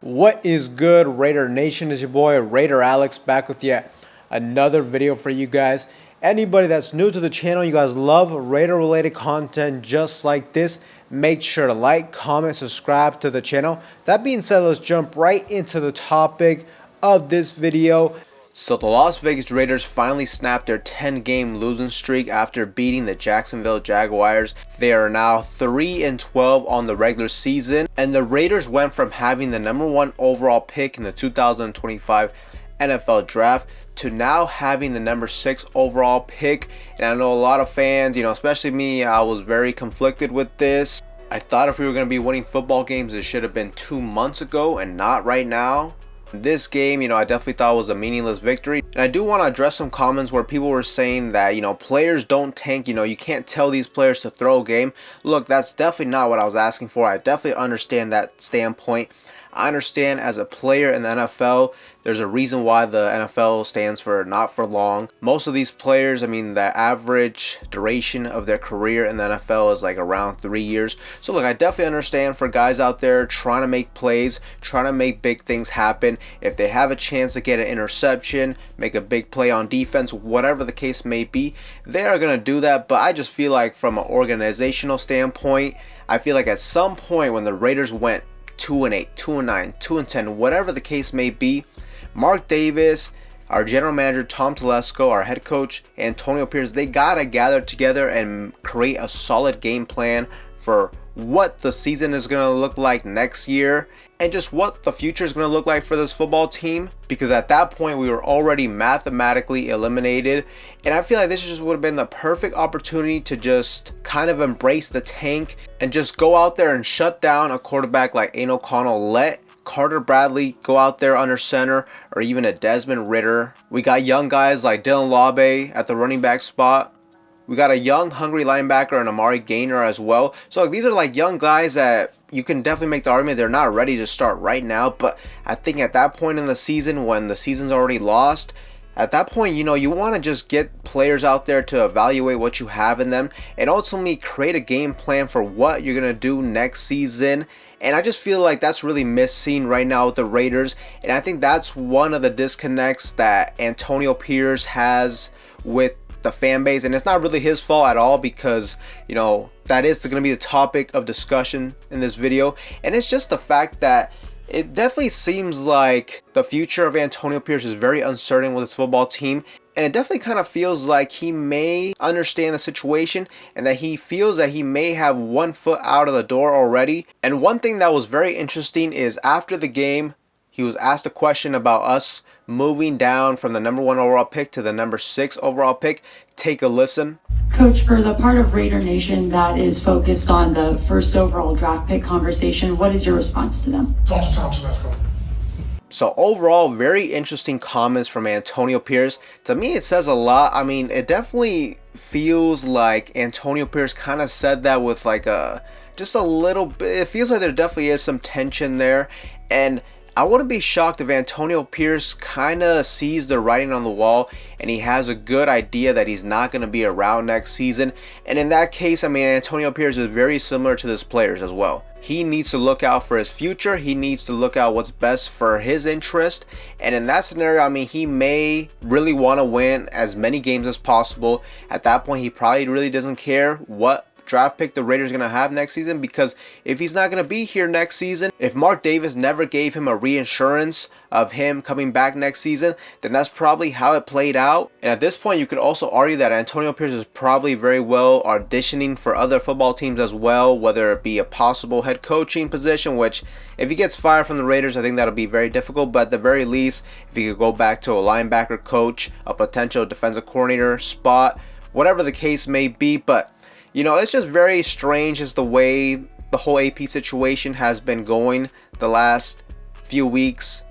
What is good, Raider Nation? Is your boy Raider Alex back with yet another video for you guys. Anybody that's new to the channel, you guys love Raider related content just like this, make sure to like, comment, subscribe to the channel. That being said, let's jump right into the topic of this video. So the Las Vegas Raiders finally snapped their 10-game losing streak after beating the Jacksonville Jaguars. They are now 3-12 on the regular season, and the Raiders went from having the #1 overall pick in the 2025 NFL draft to now having the #6 overall pick. And I know a lot of fans, especially me, I was very conflicted with this. I thought if we were going to be winning football games, it should have been 2 months ago and not right now. This game, I definitely thought was a meaningless victory. And I do want to address some comments where people were saying that, players don't tank, you can't tell these players to throw a game. Look, that's definitely not what I was asking for. I definitely understand that standpoint. I understand as a player in the NFL, there's a reason why the NFL stands for not for long. Most of these players, the average duration of their career in the NFL is like around 3 years. So look, I definitely understand for guys out there trying to make plays, trying to make big things happen. If they have a chance to get an interception, make a big play on defense, whatever the case may be, they are going to do that. But I just feel like from an organizational standpoint, I feel like at some point when the Raiders went 2-8, 2-9, 2-10, whatever the case may be, Mark Davis, our general manager Tom Telesco, our head coach Antonio Pierce, they gotta gather together and create a solid game plan for what the season is gonna look like next year and just what the future is gonna look like for this football team, because at that point we were already mathematically eliminated. And I feel like this just would have been the perfect opportunity to just kind of embrace the tank and just go out there and shut down a quarterback like Aiden O'Connell. Let Carter Bradley go out there under center, or even a Desmond Ridder. We got young guys like Dylan Laube at the running back spot. We got a young, hungry linebacker and Amari Gaynor as well. So these are like young guys that you can definitely make the argument they're not ready to start right now. But I think at that point in the season, when the season's already lost, at that point, you want to just get players out there to evaluate what you have in them and ultimately create a game plan for what you're going to do next season. And I just feel like that's really missing right now with the Raiders. And I think that's one of the disconnects that Antonio Pierce has with the fan base, and it's not really his fault at all, because that is going to be the topic of discussion in this video. And it's just the fact that it definitely seems like the future of Antonio Pierce is very uncertain with his football team, and it definitely kind of feels like he may understand the situation and that he feels that he may have 1 foot out of the door already. And one thing that was very interesting is after the game, he was asked a question about us moving down from the #1 overall pick to the #6 overall pick. Take a listen. Coach, for the part of Raider Nation that is focused on the first overall draft pick conversation, what is your response to them? Talk to Tom Telesco. So overall, very interesting comments from Antonio Pierce. To me, it says a lot. It definitely feels like Antonio Pierce kind of said that with like just a little bit. It feels like there definitely is some tension there. And I wouldn't be shocked if Antonio Pierce kind of sees the writing on the wall and he has a good idea that he's not going to be around next season. And in that case, Antonio Pierce is very similar to his players as well. He needs to look out for his future. He needs to look out what's best for his interest. And in that scenario, he may really want to win as many games as possible. At that point, he probably really doesn't care what draft pick the Raiders going to have next season, because if he's not going to be here next season, if Mark Davis never gave him a reinsurance of him coming back next season, then that's probably how it played out. And at this point, you could also argue that Antonio Pierce is probably very well auditioning for other football teams as well, whether it be a possible head coaching position, which if he gets fired from the Raiders, I think that'll be very difficult. But at the very least, if he could go back to a linebacker coach, a potential defensive coordinator spot, whatever the case may be. But it's just very strange as the way the whole AP situation has been going the last few weeks,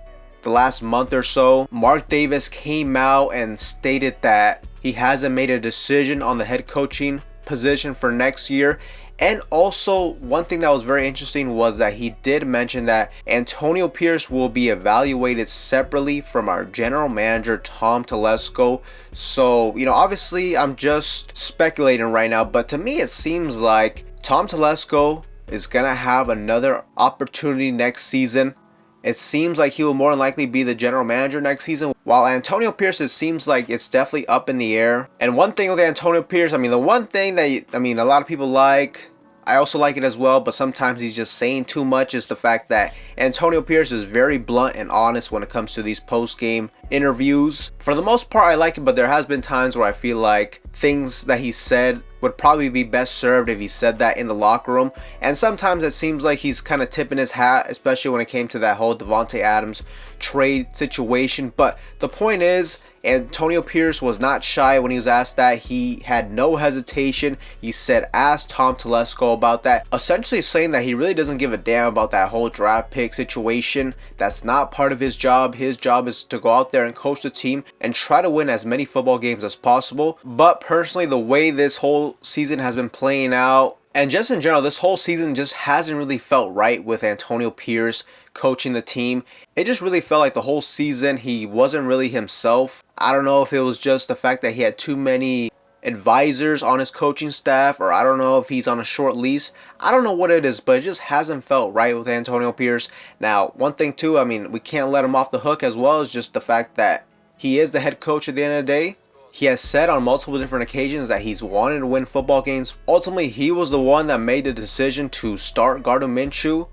the last month or so. Mark Davis came out and stated that he hasn't made a decision on the head coaching position for next year. And also, one thing that was very interesting was that he did mention that Antonio Pierce will be evaluated separately from our general manager, Tom Telesco. So, obviously I'm just speculating right now, but to me it seems like Tom Telesco is going to have another opportunity next season. It seems like he will more than likely be the general manager next season. While Antonio Pierce, it seems like it's definitely up in the air. And one thing with Antonio Pierce, the one thing that, a lot of people like, I also like it as well, but sometimes he's just saying too much, is the fact that Antonio Pierce is very blunt and honest when it comes to these post-game interviews. For the most part, I like it, but there has been times where I feel like things that he said would probably be best served if he said that in the locker room. And sometimes it seems like he's kind of tipping his hat, especially when it came to that whole Devontae Adams trade situation. But the point is, Antonio Pierce was not shy when he was asked that. He had no hesitation. He said, ask Tom Telesco about that, essentially saying that he really doesn't give a damn about that whole draft pick situation. That's not part of his job. His job is to go out there and coach the team and try to win as many football games as possible. But personally, the way this whole season has been playing out, and just in general, this whole season just hasn't really felt right with Antonio Pierce coaching the team. It just really felt like the whole season he wasn't really himself. I don't know if it was just the fact that he had too many advisors on his coaching staff, or I don't know if he's on a short lease. I don't know what it is, but it just hasn't felt right with Antonio Pierce. Now, one thing too, we can't let him off the hook as well, is just the fact that he is the head coach at the end of the day. He has said on multiple different occasions that he's wanted to win football games. Ultimately, he was the one that made the decision to start Gardner Minshew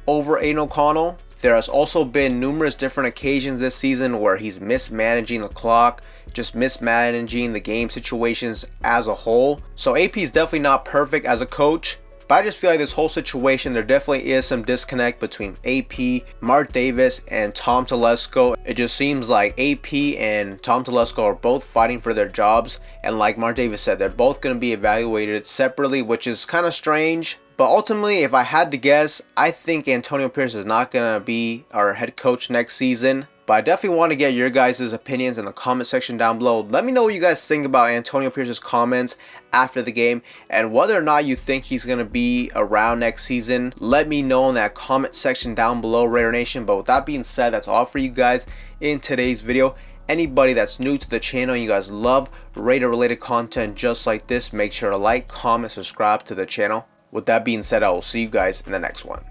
over Aiden O'Connell. There has also been numerous different occasions this season where he's mismanaging the clock, just mismanaging the game situations as a whole. So AP is definitely not perfect as a coach, but I just feel like this whole situation, there definitely is some disconnect between AP, Mark Davis, and Tom Telesco. It just seems like AP and Tom Telesco are both fighting for their jobs, and like Mark Davis said, they're both going to be evaluated separately, which is kind of strange. But ultimately, if I had to guess, I think Antonio Pierce is not going to be our head coach next season. But I definitely want to get your guys' opinions in the comment section down below. Let me know what you guys think about Antonio Pierce's comments after the game, and whether or not you think he's going to be around next season. Let me know in that comment section down below, Raider Nation. But with that being said, that's all for you guys in today's video. Anybody that's new to the channel, you guys love Raider related content just like this, make sure to like, comment, subscribe to the channel. With that being said, I will see you guys in the next one.